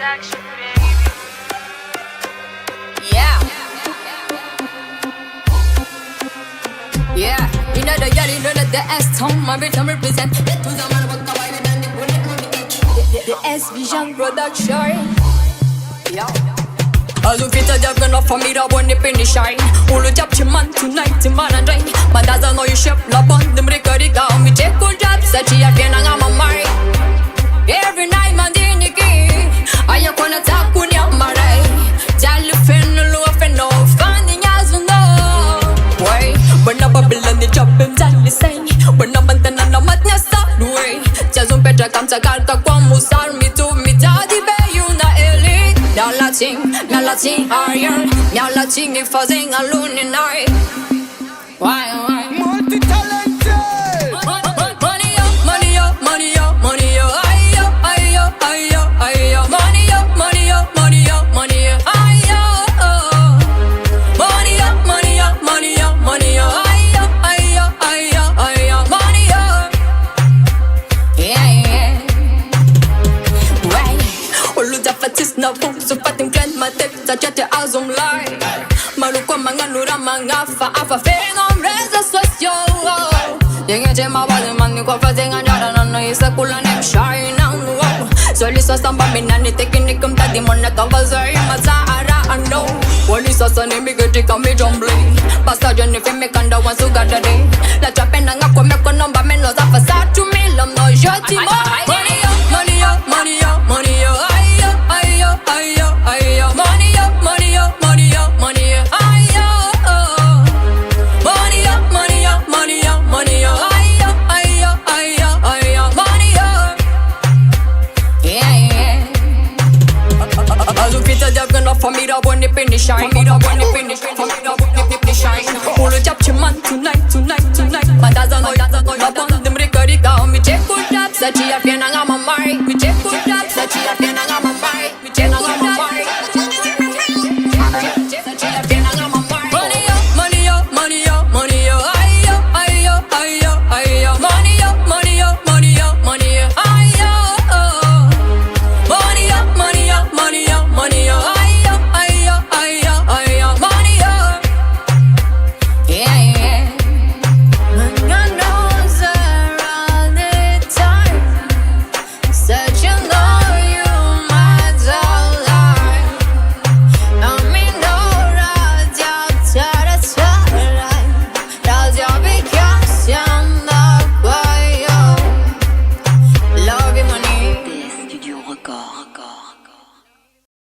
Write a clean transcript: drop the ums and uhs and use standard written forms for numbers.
Yeah. Yeah. You know the girl, you know that the S-Tone, my rhythm represent. The S-Vision production. Yeah. Also fitter jag gonna få mira på ni pinny shine. Olo job till man tonight till man and rain. Man doesn't know you ship la bond them rika me check good job such a fiena ngama mari. Every night man diniki. Aya kona takunya marai. Jalu fenno lo fenno finding as no. Wait, but na babilan ni job em jali say. But na bantana na mat nya sa way. Jazun petra kam sa karta kwa musar mi tu mi jadi be you na eli. Na latin higher. Na latin if I sing alone in night. Why? Multi-talented. Money up, money up, money up, money up. Ayo, ayo, ayo, ayo. Money up, money up, money up, money up. Ayo. Money up, money up, money up, money up. Ayo, ayo, ayo, ayo. Money up. Yeah. Right. Ulu dafatis na po so pating grand matek sa chate azum lai. Maluko mga nura mga fa fenom reza sosyo. Yenye chema bade mani kwa fazenga jara nano isa kula nem shine now. Soli so samba minani tekini kumta di mona tova zari maza ara ando. Wali so sani migeti kami jomble. Basta jeni fe me kanda wansu gada day. La chapenda nga kwa meko nomba meno za fasa tu milam no joti mo. Money up, money up, money up, money up. Ayo, ayo, ayo, ayo. Money up, money up, money up, money up. Ayo. Money up, money up, money up, money up. Ayo, ayo, ayo, ayo. Money up. Yeah. Also fitter jag gonna få mira på ni pinny shine. Mira på ni pinny shine. Mira på ni pinny shine. Olo job till man tonight. Man doesn't know la bond dem rika. Me check good job. Sachi ya fiena ngama mari. Me check good job. Sachi ya fiena ngama mari. Me check good job. Sachi ya fiena ngama mari. Money up, money up, money up, money up. Ayo, ayo, ayo, ayo. Money up, money up, money up, money up. Ayo. Money up, money up, money up, money up. Ayo, ayo, ayo, ayo. Money up. Yeah. Man knows her all the time. Such a know you my darling. Me know radia tara tara. Radia vacation da guayo. Love you money. Des studios record.